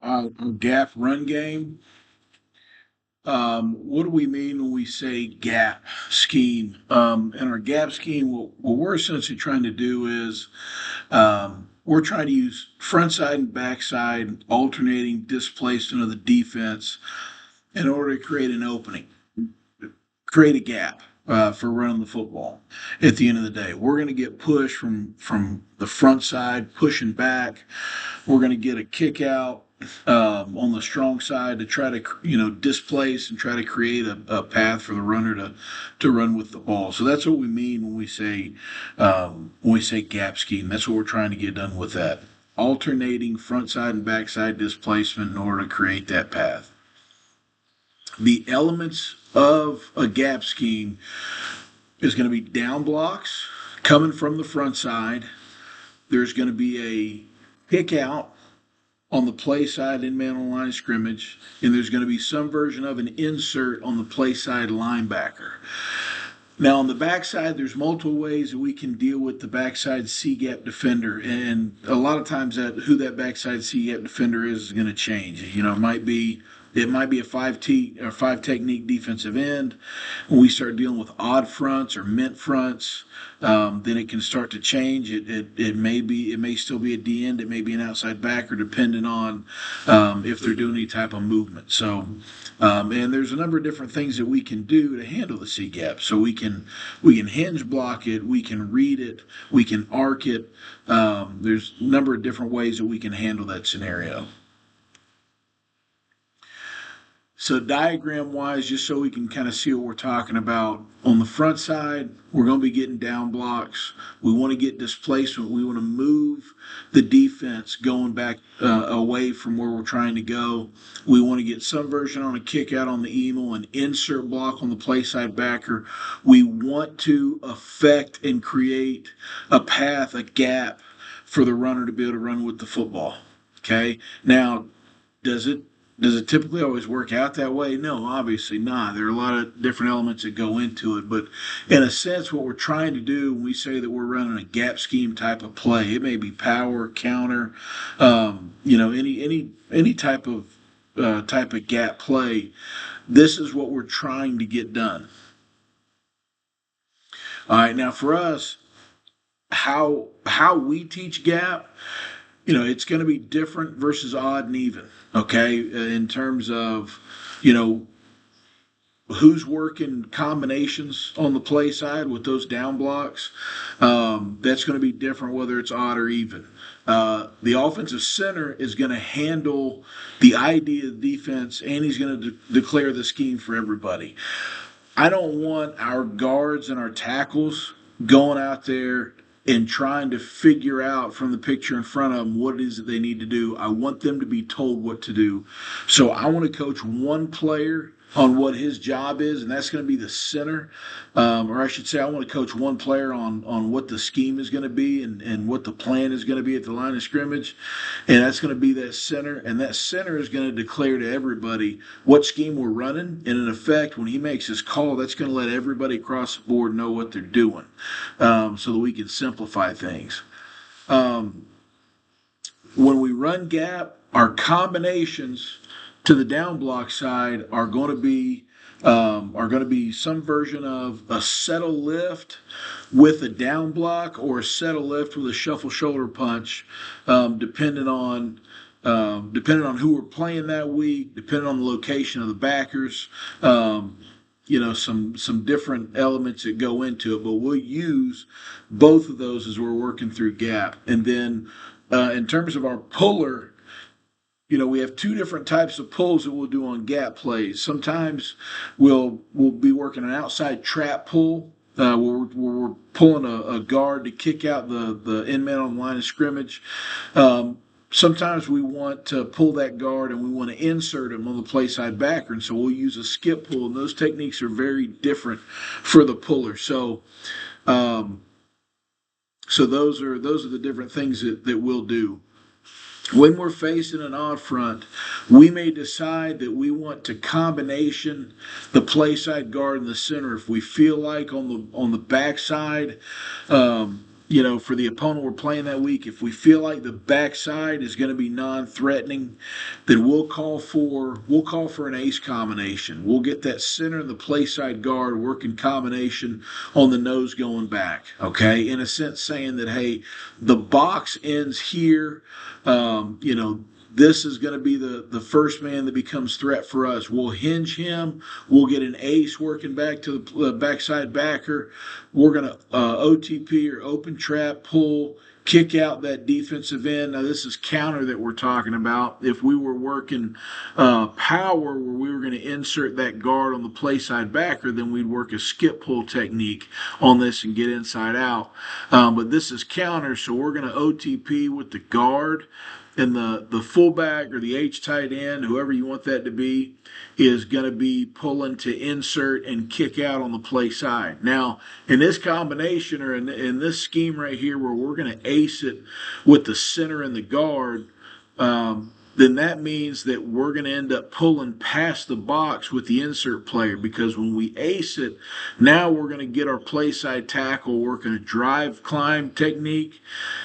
our gap run game. What do we mean when we say gap scheme? In our gap scheme, what we're essentially trying to do is we're trying to use front side and back side alternating displacement of the defense in order to create an opening, create a gap for running the football. At the end of the day, we're going to get pushed from the front side, pushing back. We're going to get a kick out on the strong side to try to displace and try to create a path for the runner to run with the ball. So that's what we mean when we say gap scheme. That's what we're trying to get done with that. Alternating front side and back side displacement in order to create that path. The elements of a gap scheme is going to be down blocks coming from the front side. There's going to be a kick out on the play side in man on line of scrimmage, and there's going to be some version of an insert on the play side linebacker. Now, on the backside, there's multiple ways that we can deal with the backside C-gap defender, and a lot of times who that backside C-gap defender is going to change. It might be a five technique defensive end. When we start dealing with odd fronts or mint fronts, then it can start to change. It may still be a D end. It may be an outside backer, depending on if they're doing any type of movement. So, and there's a number of different things that we can do to handle the C gap. So we can hinge block it, we can read it, we can arc it. There's a number of different ways that we can handle that scenario. So diagram wise, just so we can kind of see what we're talking about, on the front side, we're going to be getting down blocks. We want to get displacement. We want to move the defense going back away from where we're trying to go. We want to get some version on a kick out on the emo, an insert block on the play side backer. We want to affect and create a path, a gap for the runner to be able to run with the football. Okay. Now, does it typically always work out that way? No, obviously not. There are a lot of different elements that go into it, but in a sense, what we're trying to do when we say that we're running a gap scheme type of play, it may be power, counter, any type of gap play. This is what we're trying to get done. All right, now for us, how we teach gap, it's going to be different versus odd and even. Okay, in terms of, who's working combinations on the play side with those down blocks. That's going to be different whether it's odd or even. The offensive center is going to handle the idea of defense, and he's going to declare the scheme for everybody. I don't want our guards and our tackles going out there and trying to figure out from the picture in front of them what it is that they need to do. I want them to be told what to do. So I want to coach one player on what his job is, and that's going to be the center. Or I should say, I want to coach one player on what the scheme is going to be and what the plan is going to be at the line of scrimmage. And that's going to be that center. And that center is going to declare to everybody what scheme we're running. And in effect, when he makes his call, that's going to let everybody across the board know what they're doing, so that we can simplify things. When we run gap, our combinations to the down block side are going to be some version of a settle lift with a down block or a settle lift with a shuffle shoulder punch, depending on who we're playing that week, depending on the location of the backers. Some different elements that go into it, but we'll use both of those as we're working through gap. And then in terms of our puller, we have two different types of pulls that we'll do on gap plays. Sometimes we'll be working an outside trap pull, where we're pulling a guard to kick out the end man on the line of scrimmage. Sometimes we want to pull that guard and we want to insert him on the play side backer, and so we'll use a skip pull, and those techniques are very different for the puller. So those are the different things that we'll do. When we're facing an odd front, we may decide that we want to combination the play side guard in the center. If we feel like on the backside, for the opponent we're playing that week, if we feel like the backside is going to be non-threatening, then we'll call for an ace combination. We'll get that center and the play side guard working combination on the nose going back. Okay, in a sense, saying that hey, the box ends here. This is going to be the first man that becomes threat for us. We'll hinge him. We'll get an ace working back to the backside backer. We're going to OTP or open trap, pull, kick out that defensive end. Now, this is counter that we're talking about. If we were working power where we were going to insert that guard on the play side backer, then we'd work a skip pull technique on this and get inside out. But this is counter, so we're going to OTP with the guard. And the fullback or the H tight end, whoever you want that to be, is going to be pulling to insert and kick out on the play side. Now, in this combination or in this scheme right here where we're going to ace it with the center and the guard, then that means that we're going to end up pulling past the box with the insert player, because when we ace it, now we're going to get our play side tackle working a drive climb technique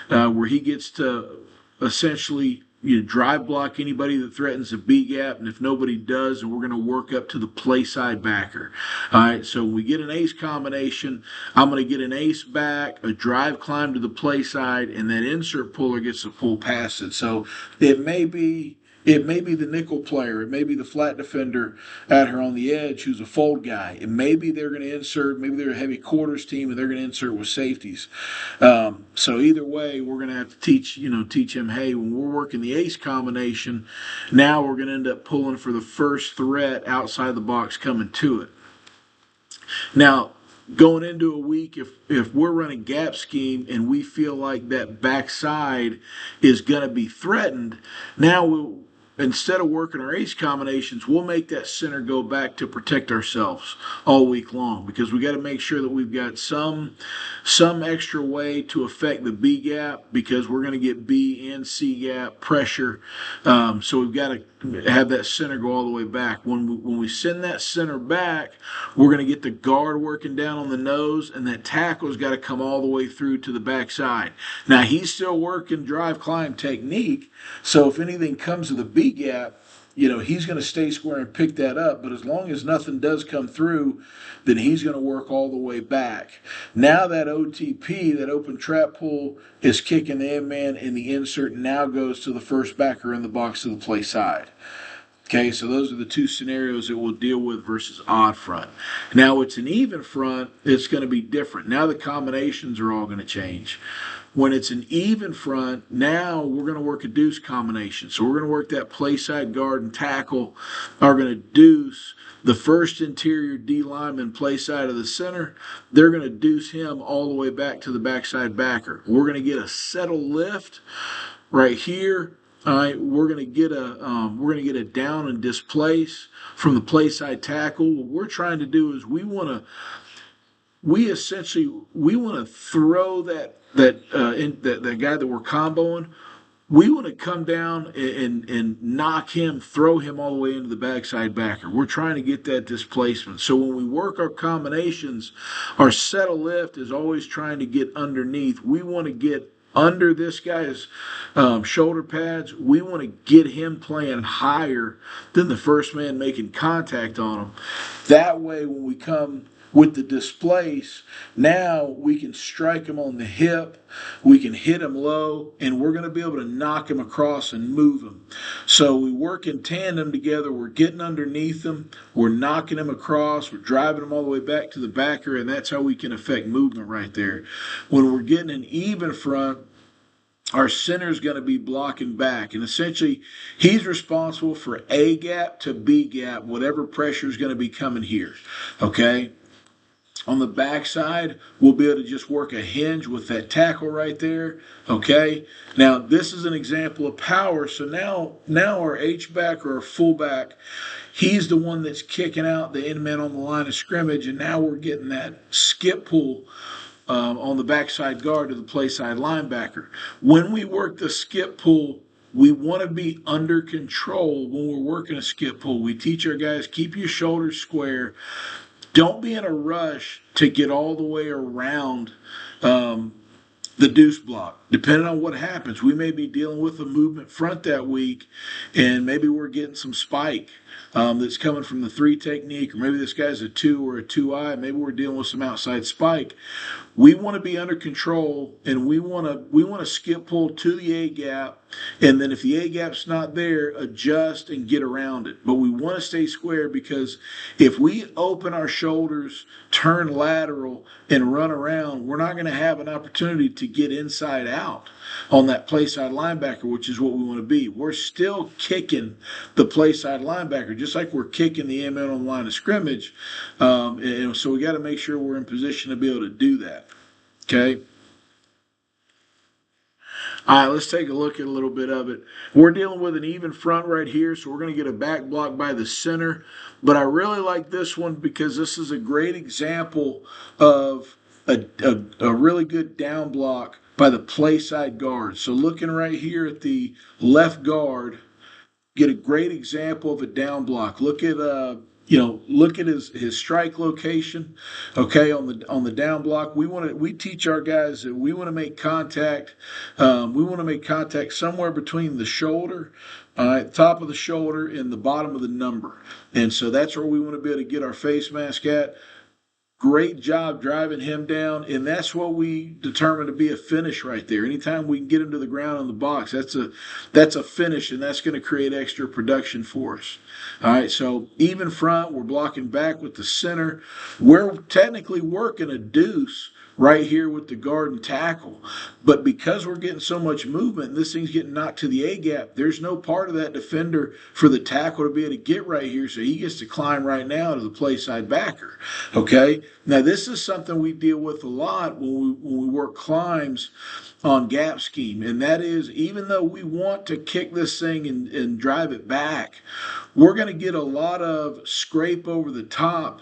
where he gets to essentially drive block anybody that threatens a B gap, and if nobody does, and we're going to work up to the play side backer. All right, so we get an ace combination. I'm going to get an ace back, a drive climb to the play side, and that insert puller gets to pull past it. So it may be the nickel player. It may be the flat defender out here on the edge who's a fold guy. It may be they're going to insert, maybe they're a heavy quarters team and they're going to insert with safeties. So either way, we're going to have to teach him, hey, when we're working the ace combination, now we're going to end up pulling for the first threat outside the box coming to it. Now, going into a week, if we're running gap scheme and we feel like that backside is going to be threatened, now instead of working our ace combinations, we'll make that center go back to protect ourselves all week long, because we got to make sure that we've got some extra way to affect the B gap, because we're going to get B and C gap pressure. So we've got to have that center go all the way back. When we send that center back, we're going to get the guard working down on the nose, and that tackle's got to come all the way through to the backside. Now, he's still working drive climb technique, so if anything comes to the B gap, he's going to stay square and pick that up. But as long as nothing does come through, then he's going to work all the way back. Now that OTP, that open trap pull, is kicking the end man, and the insert now goes to the first backer in the box to the play side. Okay, so those are the two scenarios that we'll deal with versus odd front. Now, it's an even front, it's going to be different. Now the combinations are all going to change. When it's an even front, now we're going to work a deuce combination. So we're going to work that play side guard and tackle are going to deuce the first interior D lineman play side of the center. They're going to deuce him all the way back to the backside backer. We're going to get a settle lift right here. All right, we're going to get a down and displace from the play side tackle. What we're trying to do is we want to throw that guy that we're comboing. We want to come down and knock him, throw him all the way into the backside backer. We're trying to get that displacement. So when we work our combinations, our settle lift is always trying to get underneath. We want to get under this guy's shoulder pads. We want to get him playing higher than the first man making contact on him. That way, when we come with the displace, now we can strike him on the hip, we can hit him low, and we're going to be able to knock him across and move him. So we work in tandem together. We're getting underneath him, we're knocking him across, we're driving him all the way back to the backer, and that's how we can affect movement right there. When we're getting an even front, our center's going to be blocking back, and essentially he's responsible for A gap to B gap, whatever pressure is going to be coming here. Okay? On the backside, we'll be able to just work a hinge with that tackle right there. Okay? Now, this is an example of power. So now our H-back or our fullback, he's the one that's kicking out the end man on the line of scrimmage, and now we're getting that skip pull on the backside guard to the play side linebacker. When we work the skip pull, we want to be under control when we're working a skip pull. We teach our guys, keep your shoulders square. Don't be in a rush to get all the way around the deuce block. Depending on what happens, we may be dealing with a movement front that week, and maybe we're getting some spike that's coming from the three technique, or maybe this guy's a two or a 2-eye. Maybe we're dealing with some outside spike. We want to be under control, and we want to skip pull to the A gap, and then if the A gap's not there, adjust and get around it. But we want to stay square, because if we open our shoulders, turn lateral, and run around, we're not going to have an opportunity to get inside out on that play side linebacker, which is what we want to be. We're still kicking the play side linebacker, just like we're kicking the MN on the line of scrimmage. And so we got to make sure we're in position to be able to do that. Okay. All right, let's take a look at a little bit of it. We're dealing with an even front right here, so we're going to get a back block by the center. But I really like this one because this is a great example of a really good down block by the play side guard. So looking right here at the left guard, get a great example of a down block. Look at look at his strike location. Okay, on the down block, we teach our guys that we want to make contact. We want to make contact somewhere between the shoulder, top of the shoulder, and the bottom of the number. And so that's where we want to be able to get our face mask at. Great job driving him down, and that's what we determine to be a finish right there. Anytime we can get him to the ground in the box, that's a finish, and that's going to create extra production for us. All right, so even front, we're blocking back with the center. We're technically working a deuce right here with the guard and tackle. But because we're getting so much movement and this thing's getting knocked to the A gap, there's no part of that defender for the tackle to be able to get right here, so he gets to climb right now to the play side backer. Okay? Now this is something we deal with a lot when we work climbs on gap scheme, and that is, even though we want to kick this thing and drive it back, we're going to get a lot of scrape over the top,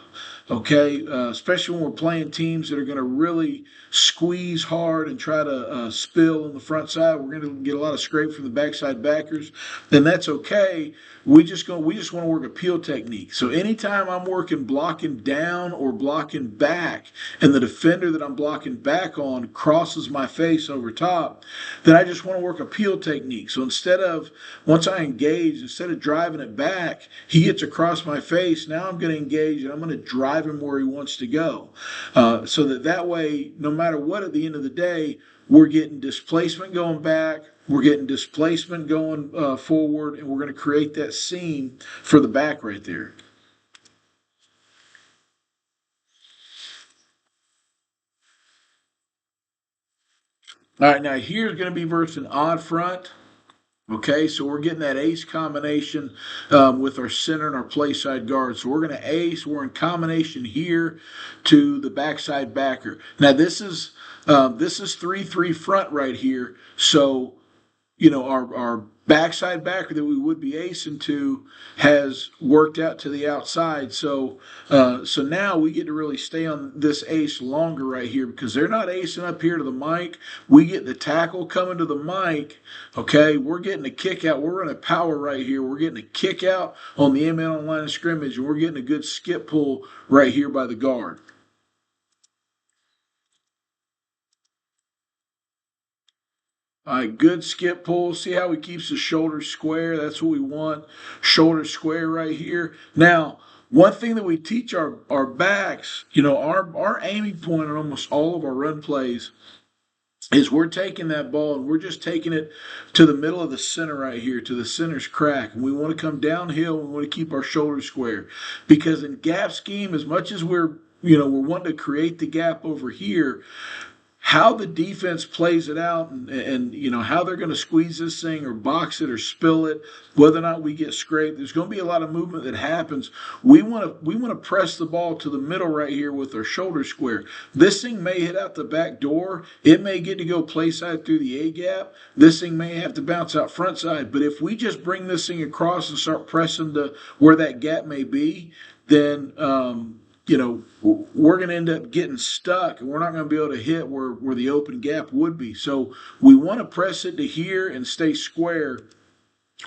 okay, especially when we're playing teams that are going to really squeeze hard and try to spill on the front side. We're going to get a lot of scrape from the backside backers, and that's okay. We just want to work a peel technique. So anytime I'm working blocking down or blocking back, and the defender that I'm blocking back on crosses my face over top, then I just want to work a peel technique. So once I engage, instead of driving it back, he gets across my face. Now I'm going to engage, and I'm going to drive him where he wants to go. So that way, no matter what, at the end of the day, we're getting displacement going back, we're getting displacement going forward, and we're going to create that seam for the back right there. All right, now here's going to be versus an odd front. Okay, so we're getting that ace combination with our center and our play side guard. So we're going to ace. We're in combination here to the backside backer. Now this is 3-3 front right here. So our backside backer that we would be acing to has worked out to the outside. So now we get to really stay on this ace longer right here, because they're not acing up here to the mic. We get the tackle coming to the mic. Okay, we're getting a kick out. We're running power right here. We're getting a kick out on the MN on line of scrimmage, and we're getting a good skip pull right here by the guard. All right, good skip pull. See how he keeps his shoulders square? That's what we want. Shoulders square right here. Now, one thing that we teach our backs, our aiming point on almost all of our run plays is we're taking that ball and we're just taking it to the middle of the center right here, to the center's crack. And we want to come downhill. We want to keep our shoulders square. Because in gap scheme, as much as we're wanting to create the gap over here, how the defense plays it out and how they're going to squeeze this thing or box it or spill it, whether or not we get scraped, there's going to be a lot of movement that happens. We want to press the ball to the middle right here with our shoulder square. This thing may hit out the back door. It may get to go play side through the A gap. This thing may have to bounce out front side. But if we just bring this thing across and start pressing to where that gap may be, then we're going to end up getting stuck, and we're not going to be able to hit where the open gap would be. So we want to press it to here and stay square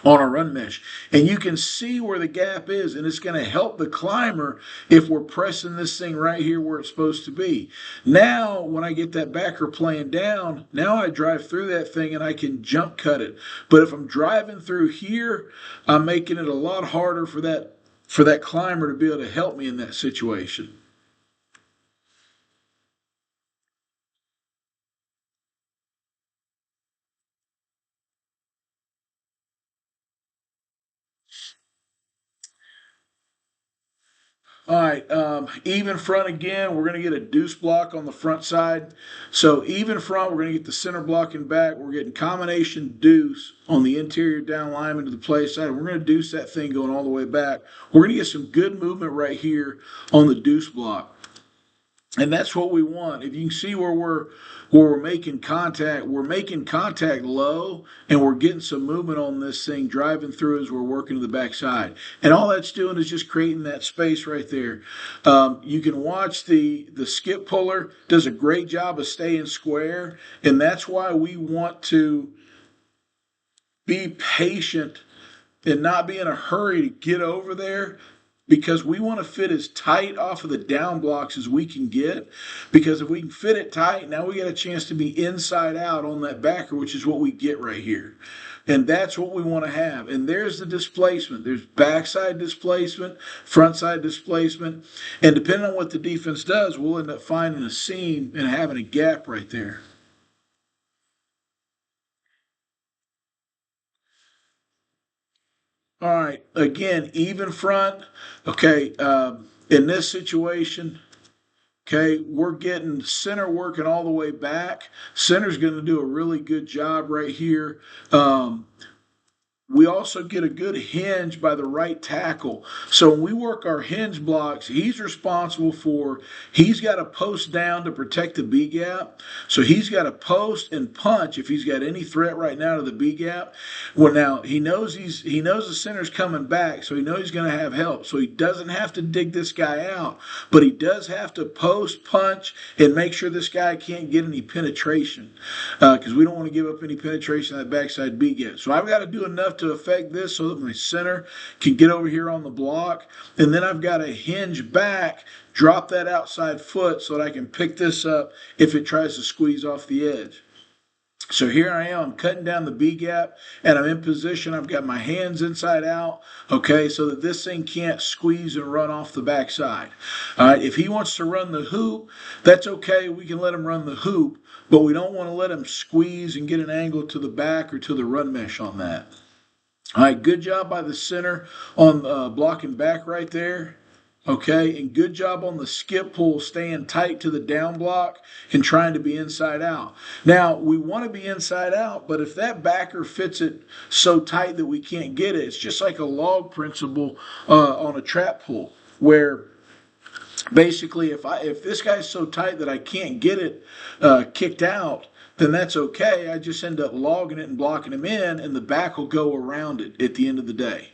on a run mesh. And you can see where the gap is, and it's going to help the climber if we're pressing this thing right here where it's supposed to be. Now, when I get that backer playing down, now I drive through that thing and I can jump cut it. But if I'm driving through here, I'm making it a lot harder for that climber to be able to help me in that situation. All right, even front again, we're going to get a deuce block on the front side. So even front, we're going to get the center block and back. We're getting combination deuce on the interior down lineman to the play side. We're going to deuce that thing going all the way back. We're going to get some good movement right here on the deuce block. And that's what we want. If you can see where we're making contact low, and we're getting some movement on this thing, driving through as we're working to the backside. And all that's doing is just creating that space right there. You can watch the skip puller does a great job of staying square, and that's why we want to be patient and not be in a hurry to get over there, because we want to fit as tight off of the down blocks as we can get. Because if we can fit it tight, now we get a chance to be inside out on that backer, which is what we get right here. And that's what we want to have. And there's the displacement. There's backside displacement, frontside displacement. And depending on what the defense does, we'll end up finding a seam and having a gap right there. All right, again, even front. Okay, in this situation, okay, we're getting center working all the way back. Center's going to do a really good job right here. We also get a good hinge by the right tackle. So when we work our hinge blocks, he's responsible for, he's got to post down to protect the B gap. So he's got to post and punch if he's got any threat right now to the B gap. Well, now he knows the center's coming back, so he knows he's going to have help. So he doesn't have to dig this guy out, but he does have to post, punch, and make sure this guy can't get any penetration, because we don't want to give up any penetration on that backside B gap. So I've got to do enough to affect this so that my center can get over here on the block, and then I've got to hinge back, drop that outside foot so that I can pick this up if it tries to squeeze off the edge. So here I am, I'm cutting down the B gap, and I'm in position. I've got my hands inside out, okay, so that this thing can't squeeze and run off the backside. All right, if he wants to run the hoop, that's okay. We can let him run the hoop, but we don't want to let him squeeze and get an angle to the back or to the run mesh on that. All right, good job by the center on blocking back right there. Okay, and good job on the skip pull, staying tight to the down block and trying to be inside out. Now, we want to be inside out, but if that backer fits it so tight that we can't get it, it's just like a log principle on a trap pull, where basically if this guy's so tight that I can't get it kicked out, then that's okay. I just end up logging it and blocking him in, and the back will go around it at the end of the day.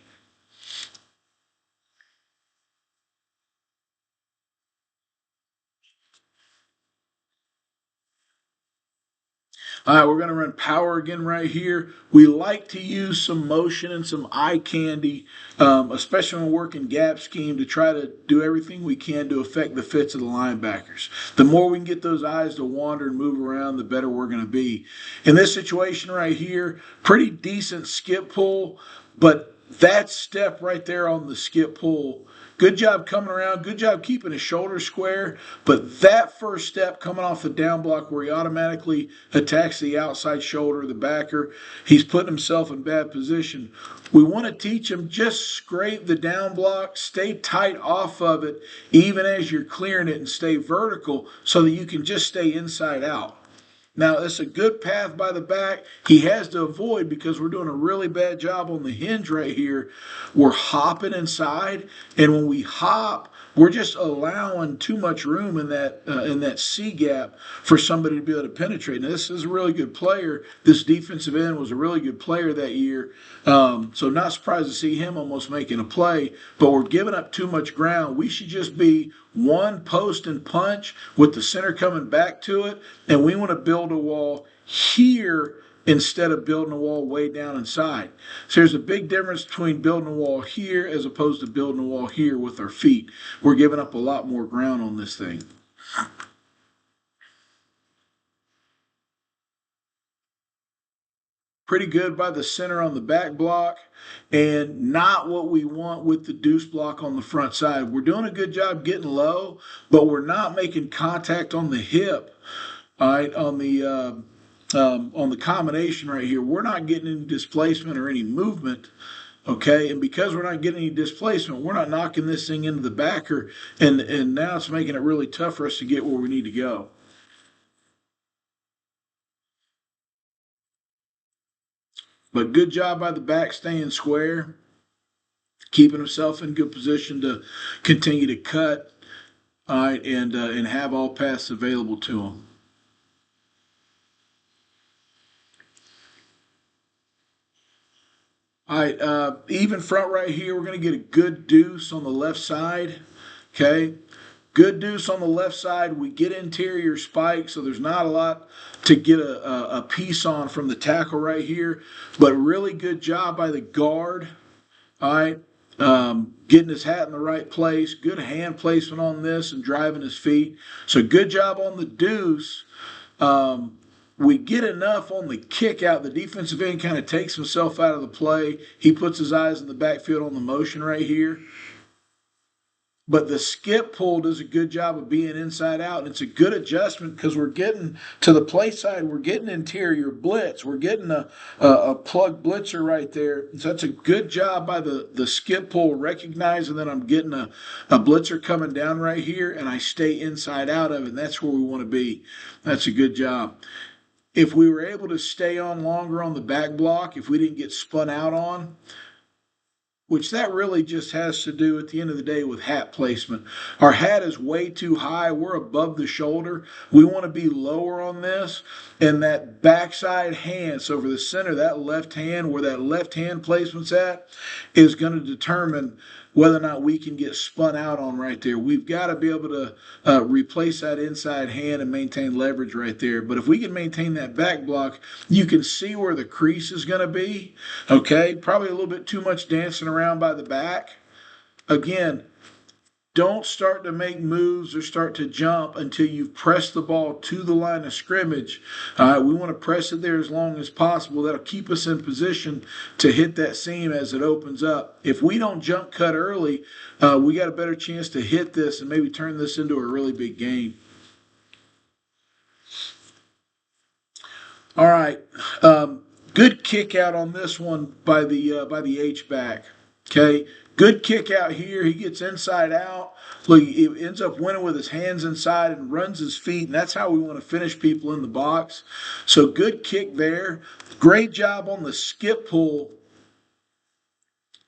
All right, we're going to run power again right here. We like to use some motion and some eye candy, especially when we're working gap scheme, to try to do everything we can to affect the fits of the linebackers. The more we can get those eyes to wander and move around, the better we're going to be. In this situation right here, pretty decent skip pull, but that step right there on the skip pull, good job coming around. Good job keeping his shoulder square. But that first step coming off the down block where he automatically attacks the outside shoulder of the backer, he's putting himself in bad position. We want to teach him just scrape the down block, stay tight off of it, even as you're clearing it, and stay vertical so that you can just stay inside out. Now, it's a good path by the back. He has to avoid, because we're doing a really bad job on the hinge right here. We're hopping inside, and when we hop, we're just allowing too much room in that C gap for somebody to be able to penetrate. Now, this is a really good player. This defensive end was a really good player that year. So not surprised to see him almost making a play, but we're giving up too much ground. We should just be one post and punch with the center coming back to it, and we want to build a wall here instead of building a wall way down inside. So there's a big difference between building a wall here as opposed to building a wall here with our feet. We're giving up a lot more ground on this thing. Pretty good by the center on the back block, and not what we want with the deuce block on the front side. We're doing a good job getting low, but we're not making contact on the hip. All right, on the combination right here, we're not getting any displacement or any movement. Okay, and because we're not getting any displacement, we're not knocking this thing into the backer, and now it's making it really tough for us to get where we need to go. But good job by the back staying square, keeping himself in good position to continue to cut, all right, and have all paths available to him. All right, even front right here, we're going to get a good deuce on the left side. Okay, good deuce on the left side. We get interior spike, so there's not a lot to get a piece on from the tackle right here, but really good job by the guard. All right, getting his hat in the right place, good hand placement on this and driving his feet. So good job on the deuce. We get enough on the kick out. The defensive end kind of takes himself out of the play. He puts his eyes in the backfield on the motion right here. But the skip pull does a good job of being inside out. And it's a good adjustment because we're getting to the play side. We're getting interior blitz. We're getting a plug blitzer right there. So that's a good job by the skip pull, recognizing that I'm getting a blitzer coming down right here, and I stay inside out of it. And that's where we want to be. That's a good job. If we were able to stay on longer on the back block, if we didn't get spun out on, which that really just has to do at the end of the day with hat placement. Our hat is way too high. We're above the shoulder. We want to be lower on this. And that backside hand, so over the center, that left hand, where that left hand placement's at, is going to determine whether or not we can get spun out on right there. We've got to be able to replace that inside hand and maintain leverage right there. But if we can maintain that back block, you can see where the crease is going to be. Okay, probably a little bit too much dancing around by the back. Again, don't start to make moves or start to jump until you've pressed the ball to the line of scrimmage. We want to press it there as long as possible. That'll keep us in position to hit that seam as it opens up. If we don't jump cut early, we got a better chance to hit this and maybe turn this into a really big game. All right, good kick out on this one by the H-back. Okay, good kick out here. He gets inside out. Look, he ends up winning with his hands inside and runs his feet, and that's how we want to finish people in the box. So good kick there. Great job on the skip pull,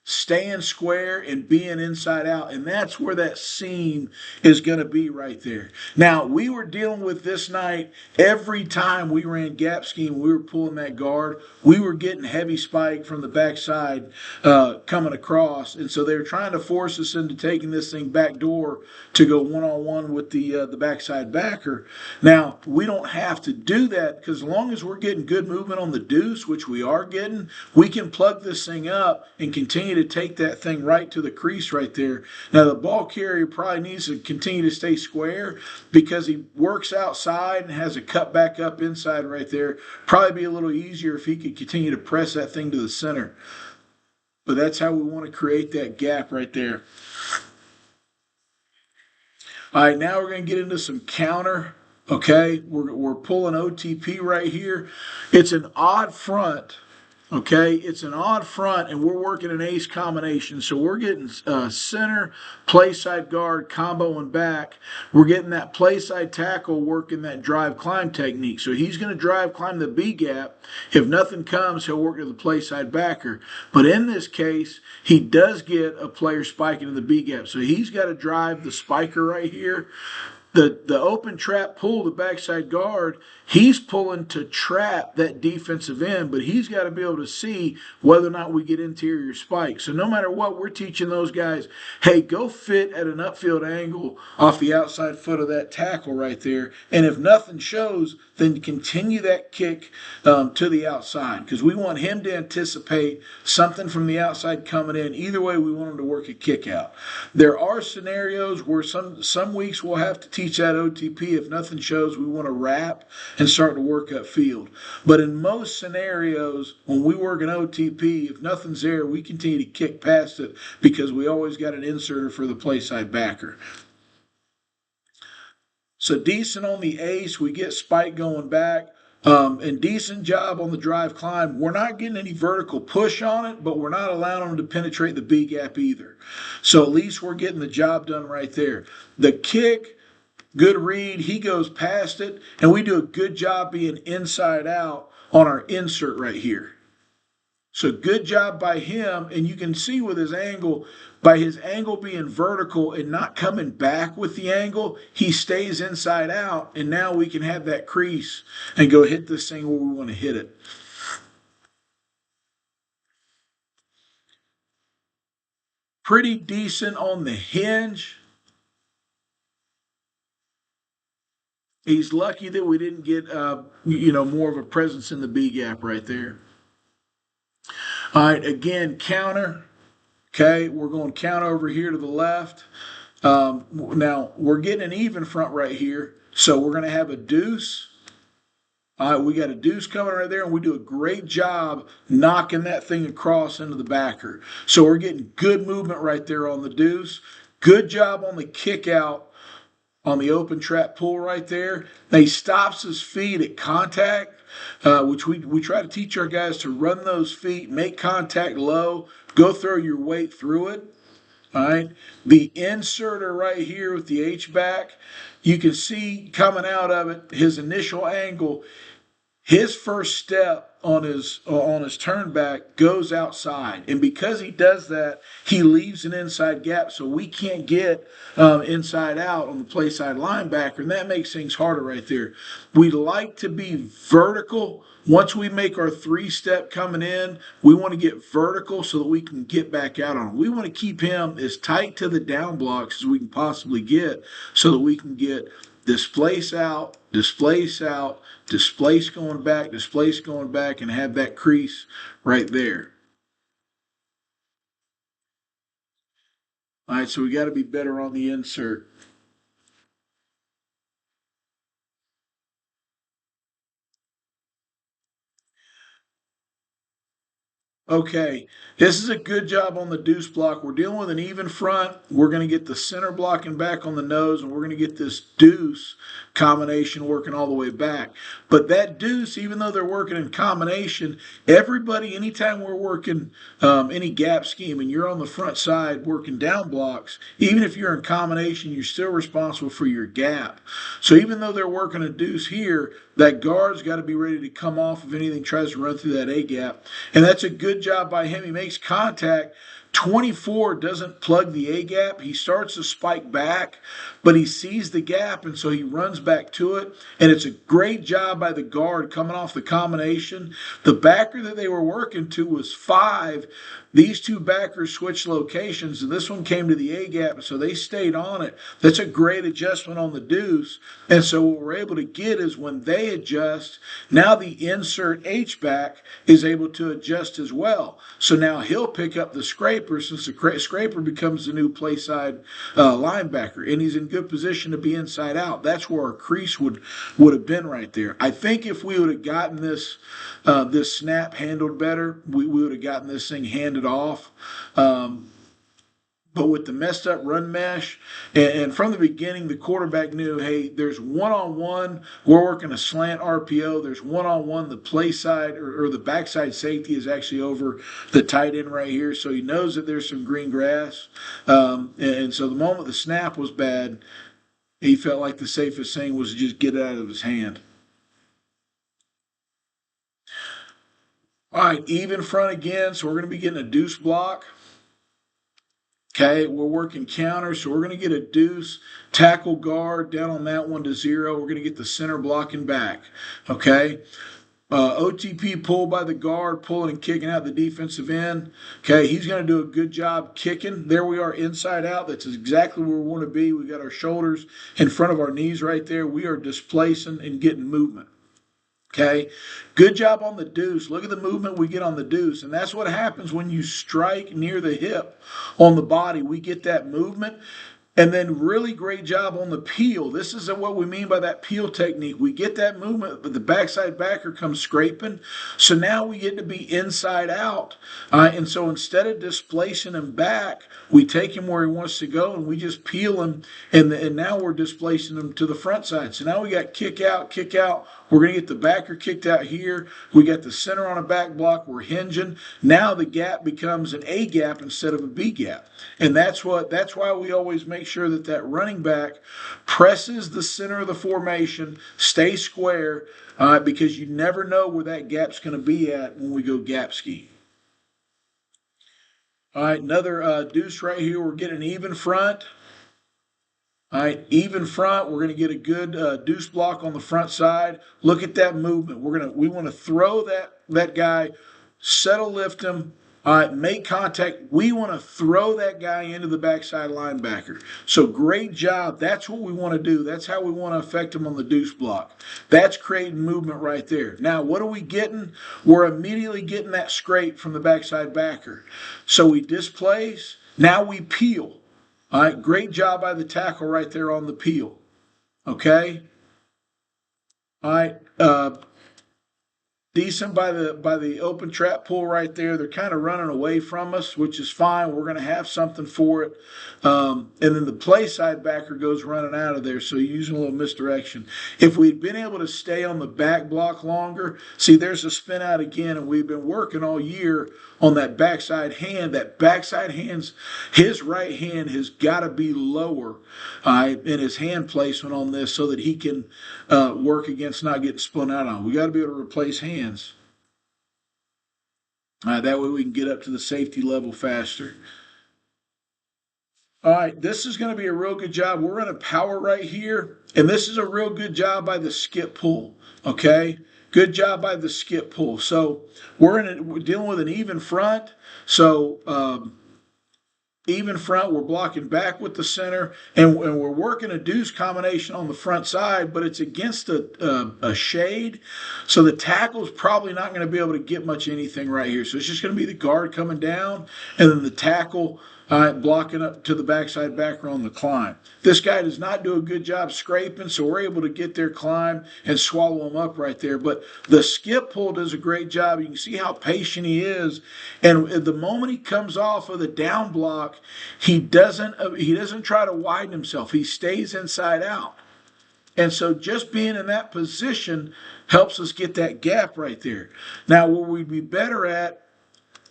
staying square and being inside out, and that's where that seam is going to be right there. Now, we were dealing with this night every time we ran gap scheme, we were pulling that guard, we were getting heavy spike from the backside coming across, and so they were trying to force us into taking this thing back door to go one-on-one with the backside backer. Now, we don't have to do that because as long as we're getting good movement on the deuce, which we are getting, we can plug this thing up and continue to take that thing right to the crease right there. Now, the ball carrier probably needs to continue to stay square because he works outside and has a cut back up inside right there. Probably be a little easier if he could continue to press that thing to the center. But that's how we want to create that gap right there. All right, now we're going to get into some counter. Okay, we're pulling OTP right here. It's an odd front. Okay, it's an odd front, and we're working an ace combination. So we're getting center, play side guard, combo, and back. We're getting that play side tackle working that drive climb technique. So he's going to drive climb the B gap. If nothing comes, he'll work to the play side backer. But in this case, he does get a player spiking in the B gap. So he's got to drive the spiker right here. The open trap pull, the backside guard, he's pulling to trap that defensive end, but he's got to be able to see whether or not we get interior spike. So no matter what, we're teaching those guys, hey, go fit at an upfield angle off the outside foot of that tackle right there. And if nothing shows, then continue that kick to the outside, because we want him to anticipate something from the outside coming in. Either way, we want him to work a kick out. There are scenarios where some weeks we'll have to teach that OTP. If nothing shows, we want to wrap and start to work upfield. But in most scenarios, when we work an OTP, if nothing's there, we continue to kick past it because we always got an inserter for the play side backer. So decent on the ace, we get spike going back. And decent job on the drive climb. We're not getting any vertical push on it, but we're not allowing them to penetrate the B gap either. So at least we're getting the job done right there. The kick, good read, he goes past it, and we do a good job being inside out on our insert right here. So good job by him, and you can see with his angle, by his angle being vertical and not coming back with the angle, he stays inside out, and now we can have that crease and go hit this thing where we want to hit it. Pretty decent on the hinge. He's lucky that we didn't get, more of a presence in the B gap right there. All right, again, counter. Okay, we're going counter over here to the left. Now, we're getting an even front right here, so we're going to have a deuce. All right, we got a deuce coming right there, and we do a great job knocking that thing across into the backer. So we're getting good movement right there on the deuce. Good job on the kick out on the open trap pull right there. Now he stops his feet at contact, which we try to teach our guys to run those feet, make contact low, go throw your weight through it. All right. The inserter right here with the H-back, you can see coming out of it, his initial angle, his first step on his turn back goes outside, and because he does that, he leaves an inside gap, so we can't get inside out on the play side linebacker, and that makes things harder right there. We like to be vertical. Once we make our three-step coming in, we want to get vertical so that we can get back out on him. We want to keep him as tight to the down blocks as we can possibly get so that we can get displace out, displace out, displace going back, and have that crease right there. All right, so we got to be better on the insert. Okay, this is a good job on the deuce block. We're dealing with an even front. We're going to get the center blocking back on the nose, and we're going to get this deuce combination working all the way back. But that deuce, even though they're working in combination, everybody, anytime we're working any gap scheme and you're on the front side working down blocks, even if you're in combination, you're still responsible for your gap. So even though they're working a deuce here, that guard's got to be ready to come off if anything tries to run through that A gap. And that's a good job by him. He makes contact. 24 doesn't plug the A gap. He starts to spike back, but he sees the gap, and so he runs back to it. And it's a great job by the guard coming off the combination. The backer that they were working to was 5. These two backers switched locations, and this one came to the A gap, so they stayed on it. That's a great adjustment on the deuce. And so what we're able to get is when they adjust, now the insert H back is able to adjust as well. So now he'll pick up the scraper, since the scraper becomes the new play side linebacker, and he's in good position to be inside out. That's where our crease would have been right there. I think if we would have gotten this snap handled better, we would have gotten this thing handed off. But with the messed up run mesh, and from the beginning, the quarterback knew, hey, there's one-on-one, we're working a slant RPO, there's one-on-one, the play side or the backside safety is actually over the tight end right here, so he knows that there's some green grass. And so the moment the snap was bad, he felt like the safest thing was to just get it out of his hand. All right, even front again, so we're going to be getting a deuce block. Okay, we're working counter, so we're going to get a deuce, tackle guard down on that one to 0. We're going to get the center blocking back. Okay, OTP pull by the guard, pulling and kicking out the defensive end. Okay, he's going to do a good job kicking. There we are, inside out. That's exactly where we want to be. We got our shoulders in front of our knees right there. We are displacing and getting movement. Okay, good job on the deuce. Look at the movement we get on the deuce. And that's what happens when you strike near the hip on the body. We get that movement. And then really great job on the peel. This is what we mean by that peel technique. We get that movement, but the backside backer comes scraping. So now we get to be inside out. And so instead of displacing him back, we take him where he wants to go and we just peel him. And now we're displacing him to the front side. So now we got kick out, kick out. We're going to get the backer kicked out here. We got the center on a back block. We're hinging. Now the gap becomes an A gap instead of a B gap. And that's why we always make sure that that running back presses the center of the formation, stay square, because you never know where that gap's going to be at when we go gap scheme. All right, another deuce right here. We're getting an even front. All right, even front. We're going to get a good deuce block on the front side. Look at that movement. We want to throw that guy, settle lift him. All right, make contact. We want to throw that guy into the backside linebacker. So great job. That's what we want to do. That's how we want to affect him on the deuce block. That's creating movement right there. Now, what are we getting? We're immediately getting that scrape from the backside backer. So we displace. Now we peel. All right, great job by the tackle right there on the peel. Okay. All right. Decent by the open trap pull right there. They're kind of running away from us, which is fine. We're going to have something for it. And then the play side backer goes running out of there, so you're using a little misdirection. If we'd been able to stay on the back block longer, see, there's a spin out again, and we've been working all year on that backside hand. That backside hand's, his right hand has got to be lower in his hand placement on this so that he can work against not getting spun out on. We got to be able to replace hands. That way we can get up to the safety level faster. All right, this is going to be a real good job. We're in a power right here, and this is a real good job by the skip pull. Okay, good job by the skip pull. So we're dealing with an even front. So even front, we're blocking back with the center, and we're working a deuce combination on the front side, but it's against a shade, so the tackle's probably not going to be able to get much anything right here. So it's just going to be the guard coming down, and then the tackle blocking up to the backside backer on the climb. This guy does not do a good job scraping, so we're able to get their climb and swallow him up right there. But the skip pull does a great job. You can see how patient he is, and the moment he comes off of the down block, he doesn't try to widen himself. He stays inside out. And so just being in that position helps us get that gap right there. Now, what we'd be better at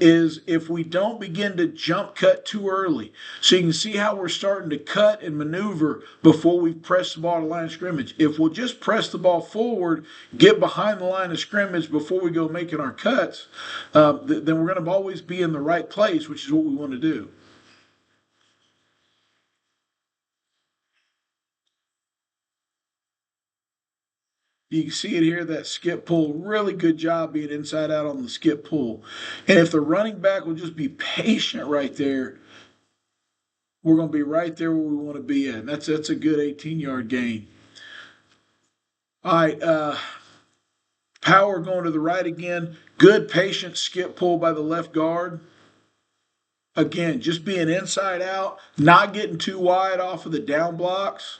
is if we don't begin to jump cut too early. So you can see how we're starting to cut and maneuver before we press the ball to the line of scrimmage. If we'll just press the ball forward, get behind the line of scrimmage before we go making our cuts, then we're going to always be in the right place, which is what we want to do. You can see it here, that skip pull. Really good job being inside out on the skip pull. And if the running back will just be patient right there, we're going to be right there where we want to be at. And that's a good 18-yard gain. All right, power going to the right again. Good patient skip pull by the left guard. Again, just being inside out, not getting too wide off of the down blocks.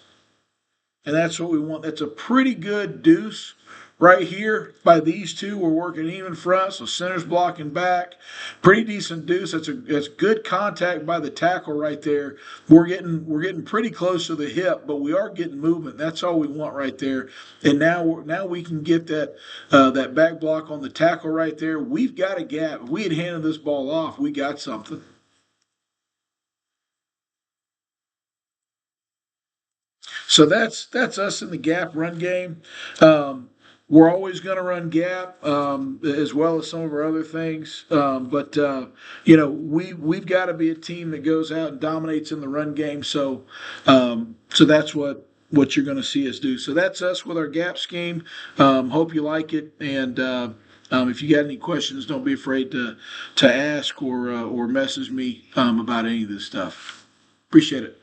And that's what we want. That's a pretty good deuce right here by these two. We're working even front, so center's blocking back. Pretty decent deuce. That's good contact by the tackle right there. We're getting pretty close to the hip, but we are getting movement. That's all we want right there. And now we can get that back block on the tackle right there. We've got a gap. If we had handed this ball off, we got something. So that's us in the gap run game. We're always going to run gap, as well as some of our other things. But we've got to be a team that goes out and dominates in the run game. So that's what you're going to see us do. So that's us with our gap scheme. Hope you like it, and if you got any questions, don't be afraid to ask or message me about any of this stuff. Appreciate it.